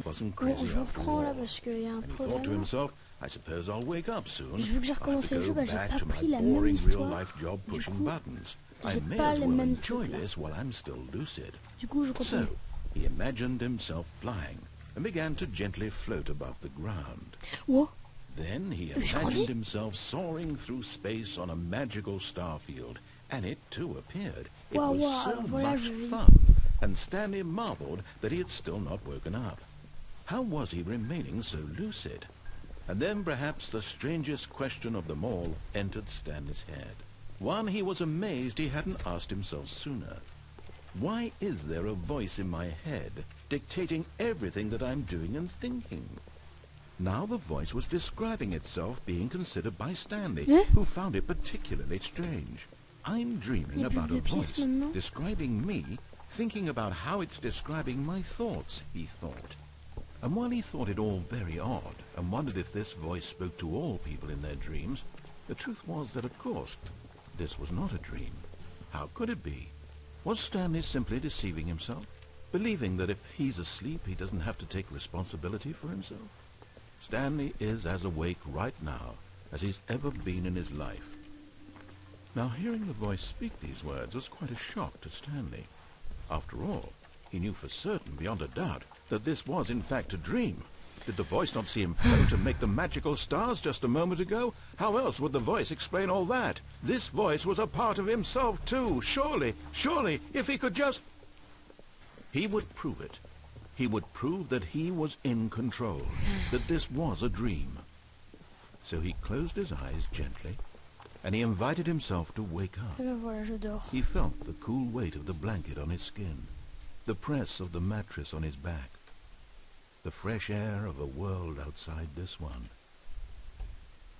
wasn't Bon, crazy je after reprends là all. parce qu'il y a un And he thought to problème. himself, I suppose I'll wake up soon. Vu que j'ai I have recommencé to le jeu, go bah, j'ai back pas to my pris la même boring histoire. real-life job Du pushing coup, buttons. I j'ai may pas as les well mêmes enjoy trucs là. this while I'm still lucid. Du coup, je continue. So, he imagined himself flying and began to gently float above the ground. Wow. Then he imagined himself soaring through space on a magical star field, and it too appeared. It was so much fun, and Stanley marveled that he had still not woken up. How was he remaining so lucid? And then perhaps the strangest question of them all entered Stanley's head. One he was amazed he hadn't asked himself sooner. Why is there a voice in my head dictating everything that I'm doing and thinking? Now the voice was describing itself being considered by Stanley, who found it particularly strange. I'm dreaming about a voice describing me, thinking about how it's describing my thoughts, he thought. And while he thought it all very odd, and wondered if this voice spoke to all people in their dreams, the truth was that, of course, this was not a dream. How could it be? Was Stanley simply deceiving himself, believing that if he's asleep he doesn't have to take responsibility for himself? Stanley is as awake right now as he's ever been in his life. Now, hearing the voice speak these words was quite a shock to Stanley. After all, he knew for certain, beyond a doubt, that this was in fact a dream. Did the voice not see him float and make the magical stars just a moment ago? How else would the voice explain all that? This voice was a part of himself too. Surely, if he could just... He would prove it. He would prove that he was in control, that this was a dream. So he closed his eyes gently, and he invited himself to wake up. He felt the cool weight of the blanket on his skin, the press of the mattress on his back, the fresh air of a world outside this one.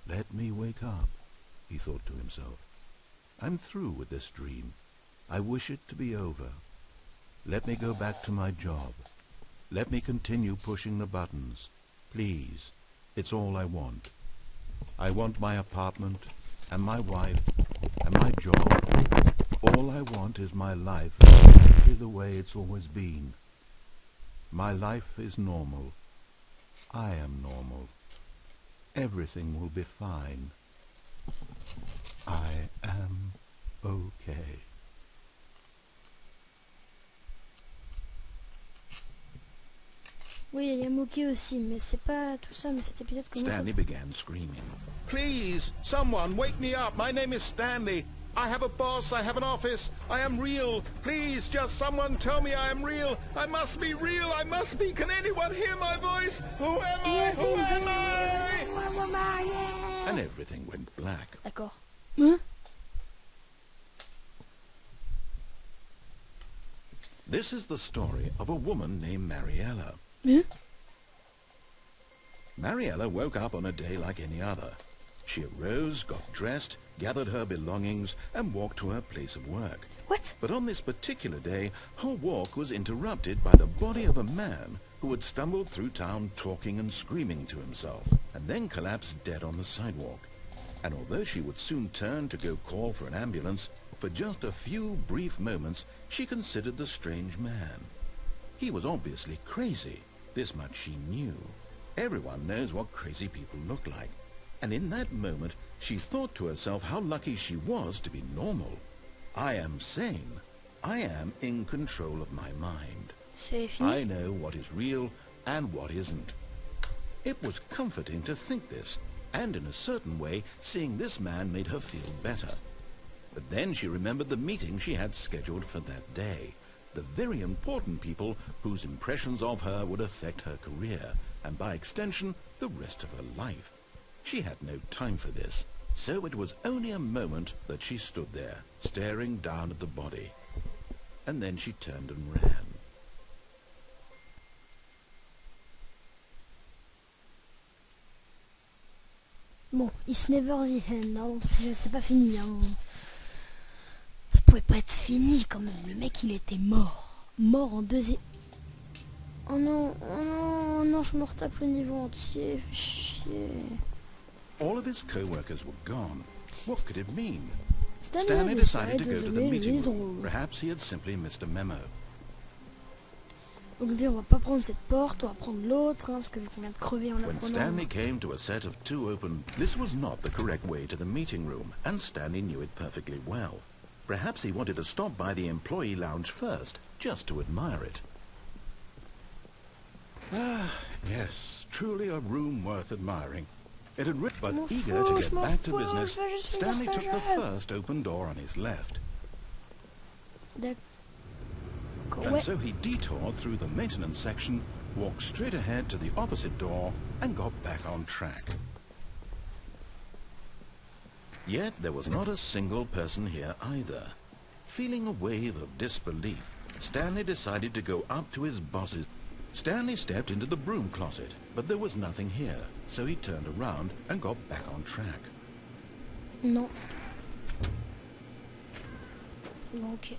Let me wake up, he thought to himself. I'm through with this dream. I wish it to be over. Let me go back to my job. Let me continue pushing the buttons. Please, it's all I want. I want my apartment, and my wife, and my job. All I want is my life exactly the way it's always been. My life is normal. I am normal. Everything will be fine. I am okay. Oui, il y a moqué aussi, mais c'est pas tout ça, mais c'était peut-être que Stanley began screaming. Please, someone, wake me up. My name is Stanley. I have a boss. I have an office. I am real. Please, just someone tell me I am real. I must be real. I must be. Can anyone hear my voice? Who am I? Who am I? And everything went black. D'accord. This is the story of a woman named Mariella. Mariella woke up on a day like any other. She arose, got dressed, gathered her belongings, and walked to her place of work. What? But on this particular day, her walk was interrupted by the body of a man who had stumbled through town talking and screaming to himself, and then collapsed dead on the sidewalk. And although she would soon turn to go call for an ambulance, for just a few brief moments she considered the strange man. He was obviously crazy. This much she knew. Everyone knows what crazy people look like. And in that moment, she thought to herself how lucky she was to be normal. I am sane. I am in control of my mind. I know what is real and what isn't. It was comforting to think this, and in a certain way, seeing this man made her feel better. But then she remembered the meeting she had scheduled for that day. The very important people whose impressions of her would affect her career, and by extension, the rest of her life. She had no time for this, so it was only a moment that she stood there, staring down at the body. And then she turned and ran. Bon, it's never the end, hein. C'est pas fini, hein. Ça pouvait pas être fini quand même. Le mec, il était mort. Mort en deuxième... Oh non, oh non, oh non, je me retape le niveau entier. Fais chier. All of his co-workers were gone. What could it mean? Stanley decided to go to the meeting room. Perhaps he had simply missed a memo. Donc on va pas prendre cette porte, on va prendre l'autre, hein, parce que vu qu'on vient de crever en la When prenant. Stanley came to a set of 2 open, this was not the correct way to the meeting room, and Stanley knew it perfectly well. Perhaps he wanted to stop by the employee lounge first, just to admire it. Ah, yes, truly a room worth admiring. It had but eager to get back to business, Stanley took the first open door on his left. And so he detoured through the maintenance section, walked straight ahead to the opposite door, and got back on track. Yet there was not a single person here either. Feeling a wave of disbelief, Stanley decided to go up to his boss's. Stanley stepped into the broom closet, but there was nothing here, so he turned around and got back on track. Non. Ok.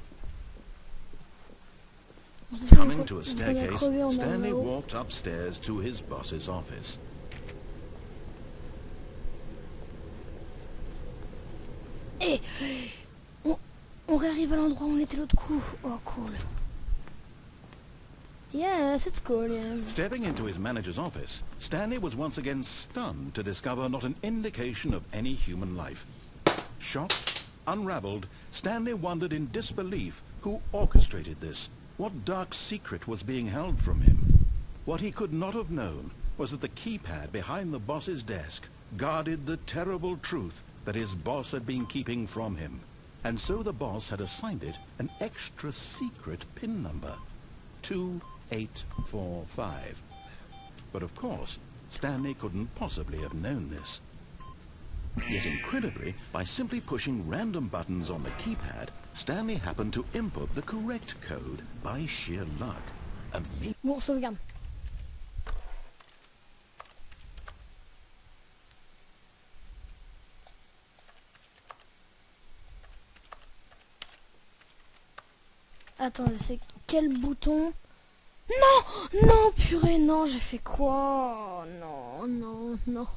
Coming to a staircase, Stanley walked upstairs to his boss's office. Et on réarrive à l'endroit où on était l'autre coup. Oh, cool. Yes, it's cool, yeah. Stepping into his manager's office, Stanley was once again stunned to discover not an indication of any human life. Shocked, unraveled, Stanley wondered in disbelief who orchestrated this. What dark secret was being held from him? What he could not have known was that the keypad behind the boss's desk guarded the terrible truth that his boss had been keeping from him. And so the boss had assigned it an extra secret PIN number. 2845. But of course, Stanley couldn't possibly have known this. Yet incredibly, by simply pushing random buttons on the keypad, Stanley happened to input the correct code by sheer luck. Bon, sauvegarde. Attendez, c'est quel bouton? Non! Non, purée, non, j'ai fait quoi? Non, non, non.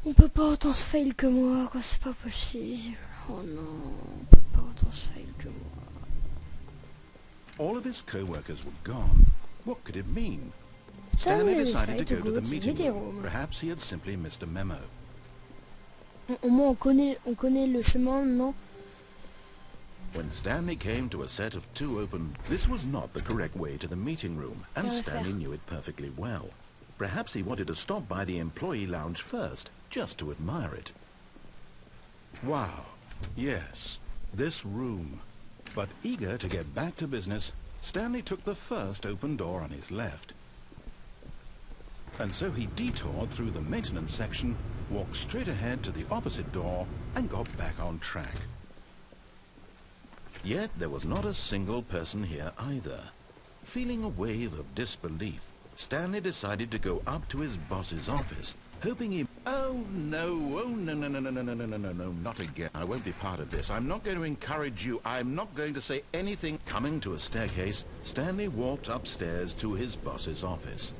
On peut pas autant se fail que moi, quoi, c'est pas possible. Oh non, on peut pas autant se fail que moi. All of his co-workers were gone. What could it mean? Stanley decided to go to the meeting room. Perhaps he had simply missed a memo. Au moins on connaît le chemin, non? When Stanley came to a set of 2 open, this was not the correct way to the meeting room, and Stanley knew it perfectly well. Perhaps he wanted to stop by the employee lounge first, just to admire it. Wow, yes, this room. But eager to get back to business, Stanley took the first open door on his left. And so he detoured through the maintenance section, walked straight ahead to the opposite door, and got back on track. Yet there was not a single person here either. Feeling a wave of disbelief, Stanley decided to go up to his boss's office, hoping he... Oh no, no, not again. I won't be part of this. I'm not going to encourage you. I'm not going to say anything. Coming to a staircase, Stanley walked upstairs to his boss's office.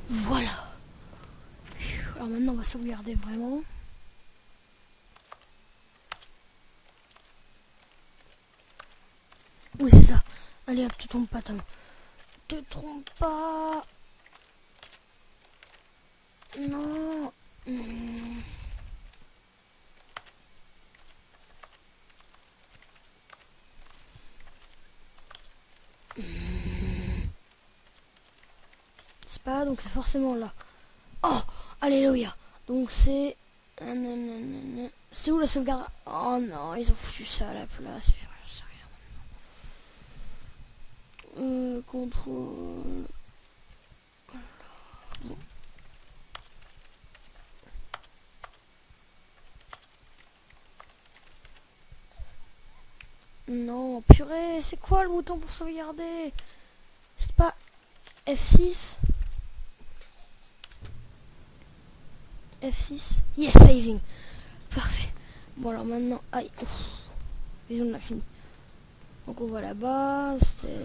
Voilà. Alors maintenant on va sauvegarder vraiment. Oui, c'est ça. Allez hop, te trompe pas, Tom. Te trompe pas. Non. C'est pas, donc c'est forcément là. Oh, alléluia. Donc c'est... C'est où la sauvegarde? Oh non, ils ont foutu ça à la place. Contrôle. Bon. Non, purée, c'est quoi le bouton pour sauvegarder? C'est pas F6? F6? Yes, saving. Parfait. Bon alors maintenant, aïe, vision de la fini. Donc on va là-bas.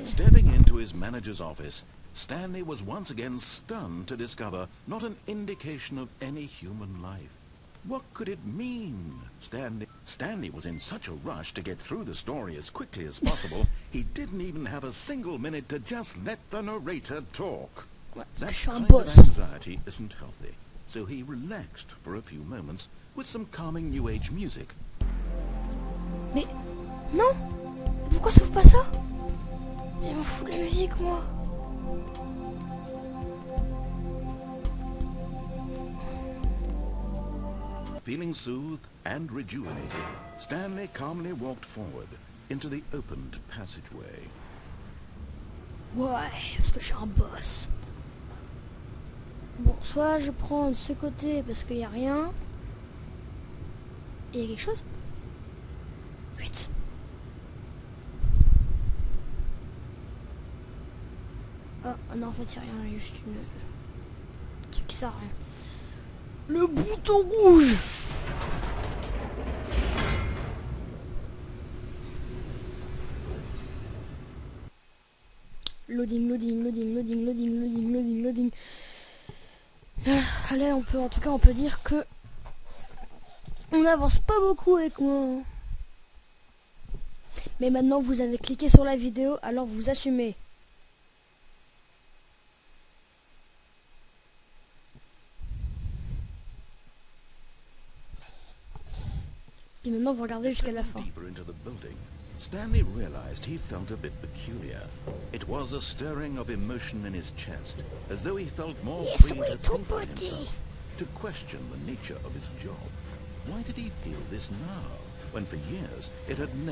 Stepping into his manager's office, Stanley was once again stunned to discover not an indication of any human life. What could it mean, Stanley? Stanley was in such a rush to get through the story as quickly as possible, he didn't even have a single minute to just let the narrator talk. That kind of anxiety isn't healthy, so he relaxed for a few moments with some calming New Age music. Mais non! Pourquoi ça ouvre pas ça? Je m'en fous de la musique, moi. Feeling soothed and rejuvenated, Stanley calmly walked forward into the opened passageway. Ouais, parce que je suis un boss. Bon, soit je prends de ce côté parce qu'il n'y a rien. Il y a quelque chose? 8. Ah non, en fait, il n'y a rien, il y a juste une... un truc qui sert à rien. Le bouton rouge! Loading, loading, loading, loading, loading, loading, loading, loading. Allez, on peut, en tout cas, on peut dire que on n'avance pas beaucoup avec moi. Mais maintenant, vous avez cliqué sur la vidéo, alors vous assumez. Et maintenant, vous regardez jusqu'à la fin. Stanley realized he felt a bit peculiar. It was a stirring of emotion in his chest, as though he felt more free to think for himself, to question the nature of his job. Why did he feel this now, when for years it had never